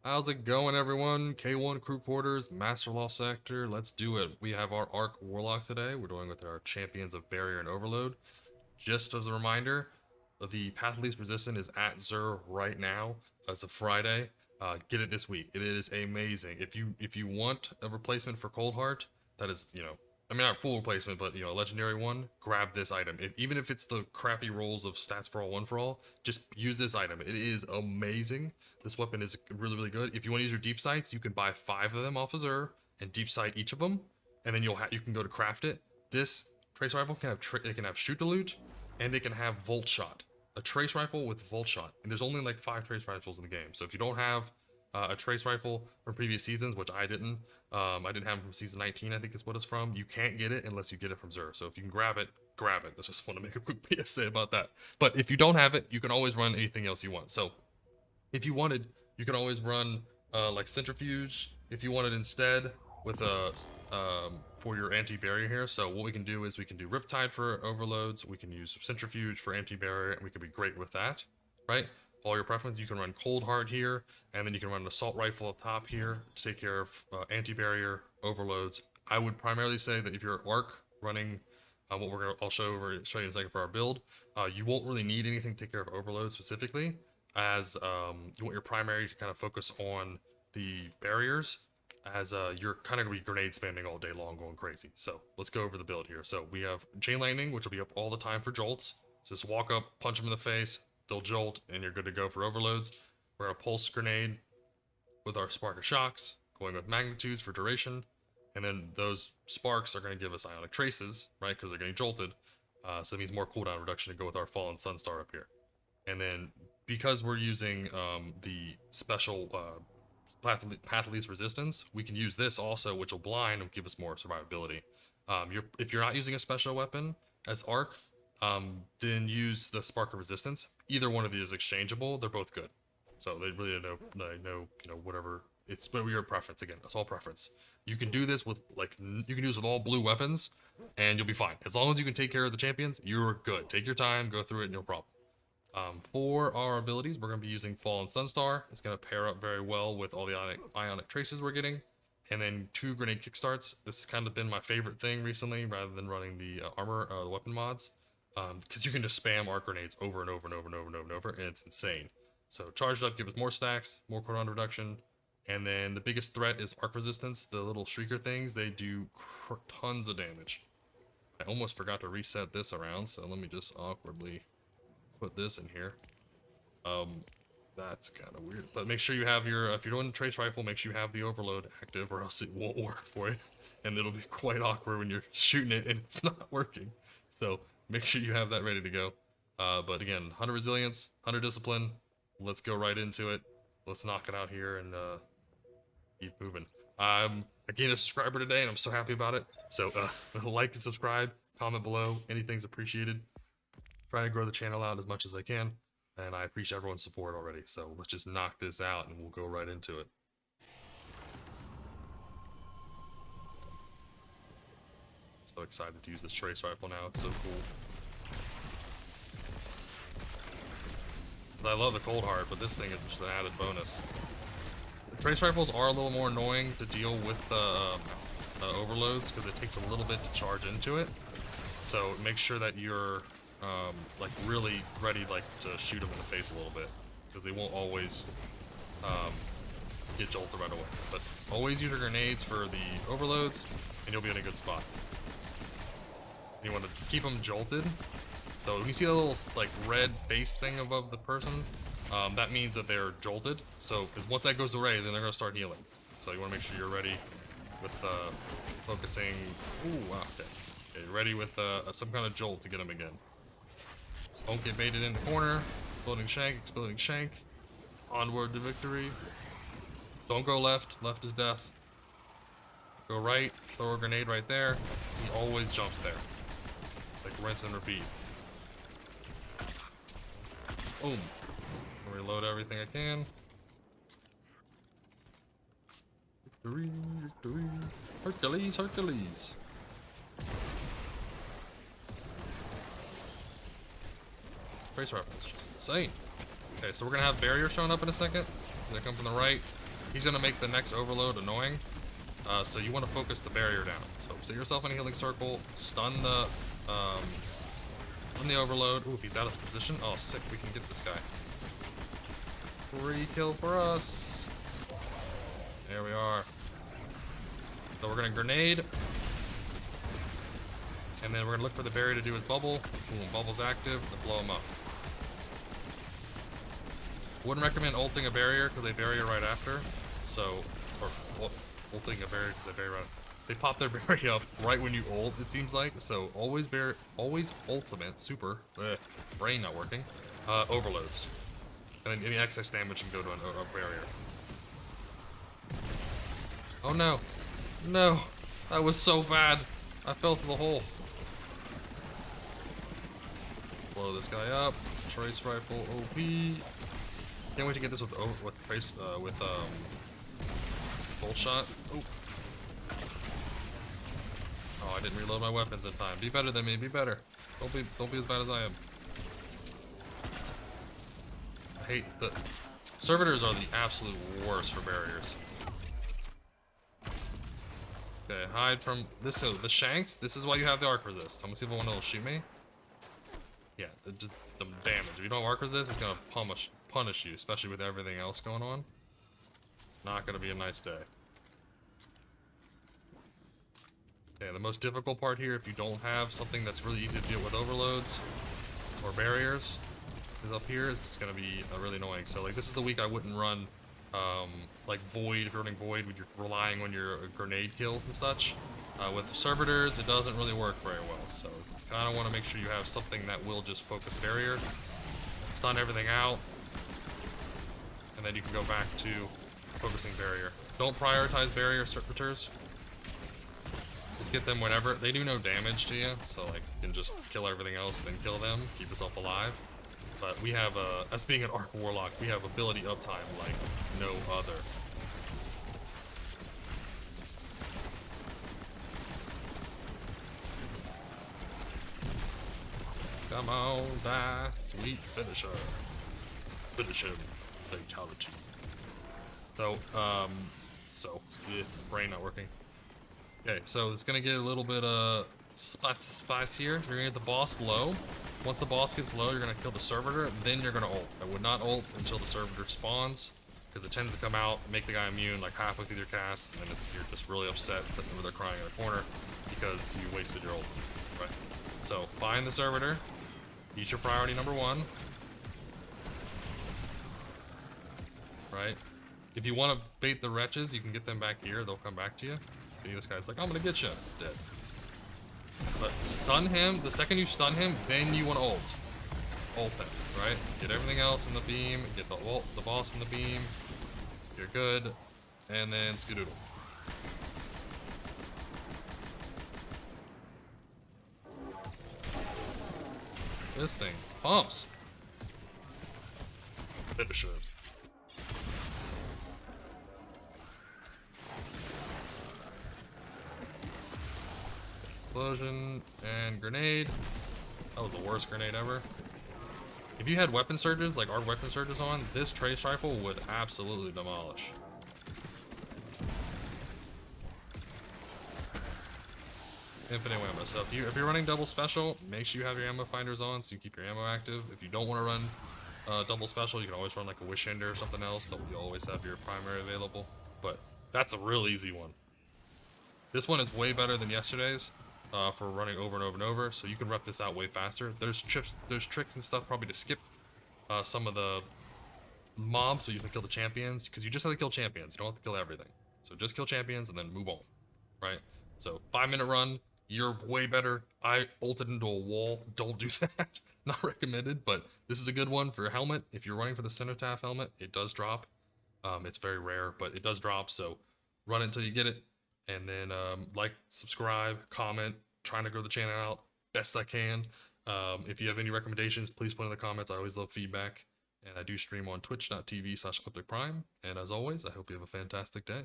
How's it going, everyone? K1 Crew Quarters, Master Law Sector. Let's do it. We have our Arc Warlock today. We're doing with our Champions of Barrier and Overload. Just as a reminder, the Path of Least Resistance is at Zur right now. It's a Friday. Get it this week. It is amazing. If you want a replacement for Cold Heart, that is, I mean, not a full replacement, but a legendary one. Grab this item. Even if it's the crappy rolls of stats for all, one for all, just use this item. It is amazing. This weapon is really, really good. If you want to use your deep sights, you can buy 5 of them off of Zur and deep sight each of them, and then you can go to craft it. This trace rifle can have it can have shoot to loot, and it can have volt shot. A trace rifle with volt shot, and there's only like 5 trace rifles in the game. So if you don't have a trace rifle from previous seasons, which I didn't have from season 19, I think is what it's from. You can't get it unless you get it from Zur. So if you can grab it, grab it. I just want to make a quick PSA about that. But if you don't have it, you can always run anything else you want. So if you wanted, you can always run like centrifuge if you wanted instead with a for your anti-barrier here. So what we can do is we can do Riptide for overloads. We can use centrifuge for anti-barrier, and we can be great with that, right? All your preference. You can run Cold Heart here, and then you can run an assault rifle up top here to take care of anti-barrier overloads. I would primarily say that if you're Arc running I'll show you in a second for our build, you won't really need anything to take care of overloads specifically, as you want your primary to kind of focus on the barriers, as you're kind of going to be grenade spamming all day long going crazy. So let's go over the build here. So we have Chain Lightning, which will be up all the time for jolts. So just walk up, punch them in the face, they'll jolt, and you're good to go for overloads. We're going to Pulse Grenade with our Spark of Shocks, going with Magnitudes for duration. And then those sparks are going to give us Ionic Traces, right, because they're getting jolted. So it means more cooldown reduction to go with our Fallen Sunstar up here. And then because we're using the special Path of Least Resistance, we can use this also, which will blind and give us more survivability. If you're not using a special weapon as Arc, then use the Spark of Resistance. Either one of these is exchangeable. They're both good. So they really know whatever. It's your preference. Again, it's all preference. You can do this with you can do this with all blue weapons, and you'll be fine. As long as you can take care of the champions, you're good. Take your time, go through it, no problem. For our abilities, we're going to be using Fallen Sunstar. It's going to pair up very well with all the Ionic Traces we're getting. And then 2 grenade kickstarts. This has kind of been my favorite thing recently, rather than running the the weapon mods. Because you can just spam arc grenades over and over and over and over and over and over, and it's insane. So charged up, give us more stacks, more cooldown reduction. And then the biggest threat is arc resistance. The little shrieker things, they do tons of damage. I almost forgot to reset this around, so let me just awkwardly put this in here. That's kind of weird. But make sure you have your, if you're doing trace rifle, make sure you have the overload active, or else it won't work for you. And it'll be quite awkward when you're shooting it and it's not working. So make sure you have that ready to go. But again, 100 resilience, 100 discipline. Let's go right into it. Let's knock it out here and keep moving. I gained a subscriber today, and I'm so happy about it. So like and subscribe, comment below. Anything's appreciated. Trying to grow the channel out as much as I can, and I appreciate everyone's support already. So let's just knock this out, and we'll go right into it. So excited to use this trace rifle now. It's so cool. I love the Cold Heart, but this thing is just an added bonus. The trace rifles are a little more annoying to deal with overloads, because it takes a little bit to charge into it. So make sure that you're really ready to shoot them in the face a little bit, because they won't always get jolted right away. But always use your grenades for the overloads, and you'll be in a good spot. You want to keep them jolted. So when you see the little red base thing above the person, that means that they're jolted. So once that goes away, then they're gonna start healing. So you want to make sure you're ready with focusing. Ooh, wow, okay, ready with some kind of jolt to get them again. Don't get baited in the corner. Exploding shank. Onward to victory. Don't go left. Left is death. Go right. Throw a grenade right there. He always jumps there. Rinse and repeat. Boom. Reload everything I can. Victory, victory. Hercules, Hercules. Trace rifle is just insane. Okay, so we're gonna have barrier showing up in a second. They come from the right. he's gonna make the next overload annoying. So you want to focus the barrier down. So set yourself in a healing circle, stun the overload. Ooh, he's out of position. Oh, sick. We can get this guy. Free kill for us. There we are. So we're gonna grenade, and then we're gonna look for the barrier to do his bubble. Boom, bubble's active, and blow him up. Wouldn't recommend ulting a barrier because they barrier right after. So, or ulting a barrier because they barrier right. They pop their barrier up right when you ult. It seems like so. Always ultimate super. Brain not working. Overloads, and then any excess damage can go to a barrier. Oh no. No, that was so bad. I fell through the hole. Blow this guy up. Trace rifle OP. Can't wait to get this with bolt shot. Oh. Oh, I didn't reload my weapons in time. Be better than me. Be better. Don't be as bad as I am. I hate the servitors are the absolute worst for barriers. Okay, hide from this. So the shanks. This is why you have the arc resist. I'm gonna see if one will shoot me. Yeah, the damage. If you don't arc resist, it's gonna punish you, especially with everything else going on. Not gonna be a nice day. Okay, the most difficult part here, if you don't have something that's really easy to deal with overloads or barriers, is up here. It's gonna be really annoying. So like this is the week I wouldn't run. Like Void, if you're running Void, when you're relying on your grenade kills and such. With servitors, it doesn't really work very well, so you kind of want to make sure you have something that will just focus barrier, stun everything out, and then you can go back to focusing barrier. Don't prioritize barrier servitors. Just get them whenever. They do no damage to you, so like you can just kill everything else, then kill them, keep yourself alive. But we have, us being an Arc Warlock, we have ability uptime like no other. Come on, die, sweet finisher. Finish him. Fatality. So, brain not working. Okay, so it's gonna get a little bit of spice here. You're gonna get the boss low. Once the boss gets low, you're gonna kill the servitor, then you're gonna ult. I would not ult until the servitor spawns, because it tends to come out, make the guy immune like halfway through your cast, and then you're just really upset, sitting over there crying in a corner because you wasted your ultimate, right? So find the servitor, each your priority number 1, right? If you want to bait the wretches, you can get them back here. They'll come back to you. See, this guy's like, I'm gonna get you. Dead. But stun him. The second you stun him, then you want to ult. Ult him, right? Get everything else in the beam. Get the boss in the beam. You're good. And then skedoodle. This thing pumps. Finish it. Explosion and grenade. That was the worst grenade ever. If you had weapon surges, like our weapon surges on, this trace rifle would absolutely demolish. Infinite ammo. So if you're running double special, make sure you have your ammo finders on so you keep your ammo active. If you don't want to run double special, you can always run like a wish ender or something else, so you always have your primary available. But that's a real easy one. This one is way better than yesterday's. For running over and over and over, so you can rep this out way faster. There's tricks and stuff probably to skip some of the mobs, but you can kill the champions, because you just have to kill champions. You don't have to kill everything. So just kill champions and then move on, right? So 5-minute run, you're way better. I ulted into a wall. Don't do that. Not recommended, but this is a good one for a helmet. If you're running for the Cenotaph helmet, it does drop. It's very rare, but it does drop, so run it until you get it. And then like, subscribe, comment, trying to grow the channel out best I can. If you have any recommendations, please put in the comments. I always love feedback. And I do stream on twitch.tv/CrypticPrime. And as always, I hope you have a fantastic day.